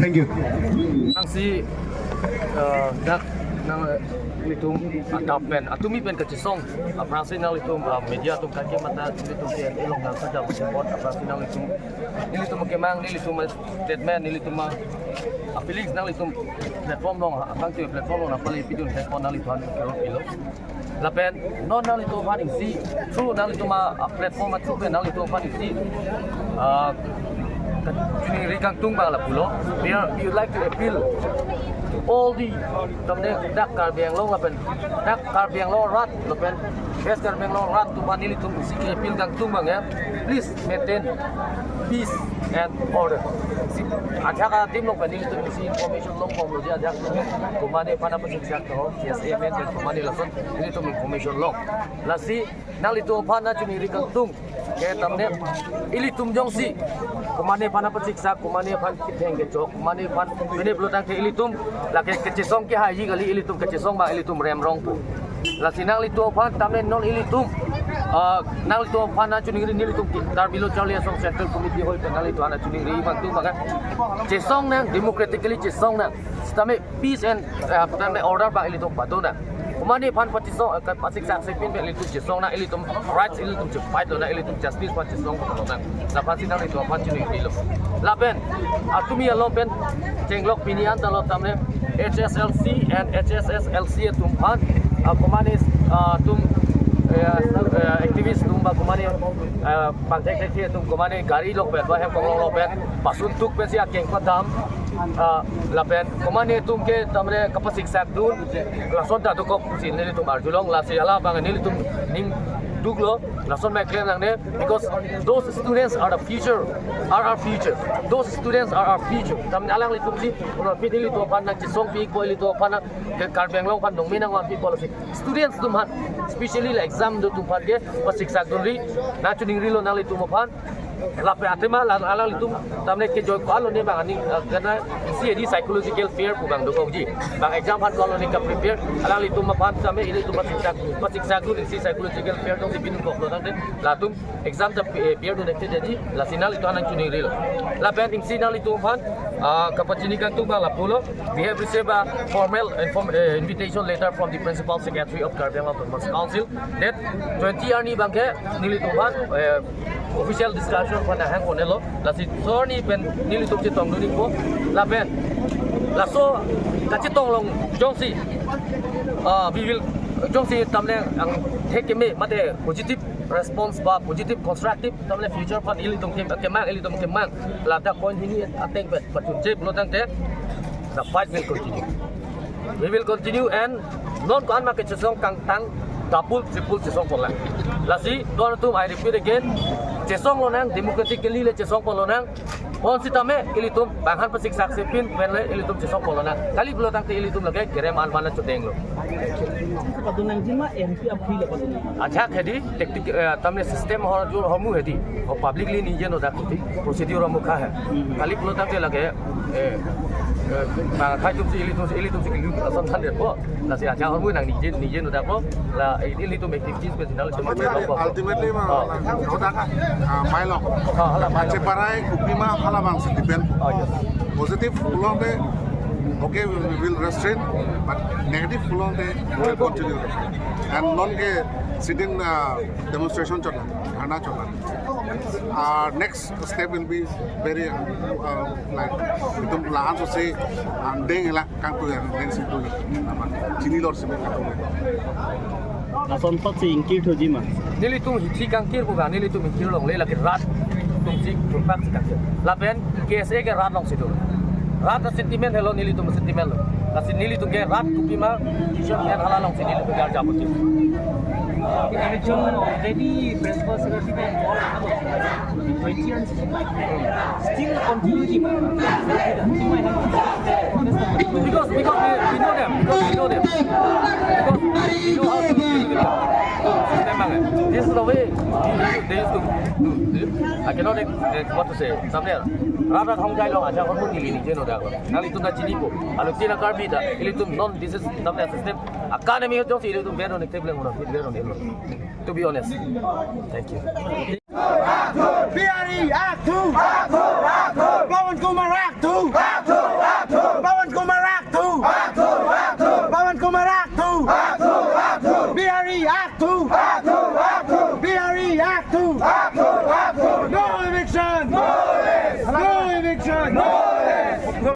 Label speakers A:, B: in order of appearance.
A: Thank you.
B: Ang si dak nang litum atapen atumi pen kecesong operasional itu media tu kaki mata itu dia elong nang saja support operasional itu ini tu makemang ini tu statement ini tu Felix nang itu platform dong abang tu platform dong apa lagi video platform nang itu kalau ilo lapen non nang itu paling si true nang itu platform true nang itu paling si Ini rikang tumbang lah pulo. You like to appeal to all the tamne dak karbiang long lapen dak karbiang long rat lapen best karbiang long rat tu panili tu si appeal kang tumbang ya. Please maintain peace and order. Si aja ka tim long panili tu si information long pom lo aja kumane pana pasiksak to yes event kumane lason ini tu information long. Lasi nang itu pana cuni rikang tung ke tamne ili tumjong si kumane pana pasiksak kumane pan kiteng ke chok kumane pan bene blotang ke ili tum la ke kecesong ke haji kali ili tum kecesong ba ili tum rem rong pu la sinang li tu pan tamne non ili tum nang li tu pan na cuni ri ili tum tar bilo charlie song central committee hoi penal itu ana cuni ri bang tu maka cesong nang democratically cesong nang stame peace and tamne order ba ili tum patu na kumani pan patisong pasik sak sepin be litum jesong na ilitum rights ilitum fight na ilitum justice pan jesong ko na na pan sinang itu pan chini ilo lapen atumi alom pen jenglok pinian talo tamne HSLC and HSSLC tum pan kumani tum aktivis tum ba kumani pantek tek tum kumani gari lok pen ba hem kong lok pen pasuntuk pen si akeng padam lapen kumani tum ke tamre kapasik sak dun lason ta to ko sin ni tum arjulong la si ala bang ni tum ning duglo lason ma claim nang ne because those students are the future are our future those students are our future tam alang li tum si ro pi li to pan na chi song pi ko li to pan ke kar beng long pan dong minang wan pi policy students tum han especially la exam do tum pan ke pasik sak dun ri na chuning ri lo na li tum pan lape atema ala litum tamne ke joy kalo ne bang ani kana si edi psychological fear pu bang dokong ji bang exam han kalo ne ka prepare ala litum ma pan tame ile tum pasiksa gu si psychological fear dong bin ko lo tang latum exam ta fear do nekte jadi la final itu anan chuni rilo la pen im sinal itu pan kapachini kan tu bang la pulo we have received a formal invitation letter from the principal secretary of Karbiang Autonomous Council that 20 ani bang ke nili tu pan official discussion pada hang konelo la si sorni pen nili tuk chitong duni ko la pen la so ka chitong long jongsi we will jongsi tamne ang take me mate positive response ba positive constructive tamne future pan ili tung kemang ili tung kemang la da point hini ateng pet patun chep lo tang te the fight will continue we will continue and non ko an ma ke chesong kang tang double triple chesong pola la si don tum I repeat again cesong lo nang democratically le cesong polo nang on sitame ilitum banghan pasik saksepin penle ilitum cesong polo nang kali bulo tang ke ilitum lage kerem almana chudeng lo
C: padunang jima MP appeal padunang
B: acha khedi tactic tamne system ho jo homu hedi ho publicly nije no dakti procedure mu kha hai kali bulo tang ke lage bang khai tum si ilitum si asan than det po la si acha homu nang nije no dak po la ilitum activities pe sinal
A: Ultimately Milo Ceparai Kupima Halabang depend positive long day okay we will restrain but negative long day will continue and non ke sitting demonstration chona dhana chona next step will be very like itum plan to say deng la kang tu den situ chini lor se
C: nason pat si ingkir thoji ma
B: nili tum hi kangkir bukan nili tum ingkir long le laki rat tum si tumpak si kangkir lapen KSA ke rat long situ rat na sentiment hello nili tum sentiment lo kasi nili tum ke rat kupima kisah yang halal long si nili tum gar jabut si
C: election already principal secretary still continue
B: because we know them because we know how to deal with them. This is the way they used to do. I cannot what to say. Somewhere, rather hong jai long aja hong ni ni jeno dah. Nali tu na chini ko. Alu tina karbi dah. Ili tu non this is somewhere system. Academy itu sih ili tu beron ekte belum orang beron elok. To be honest. Thank you.
D: PRE Act 2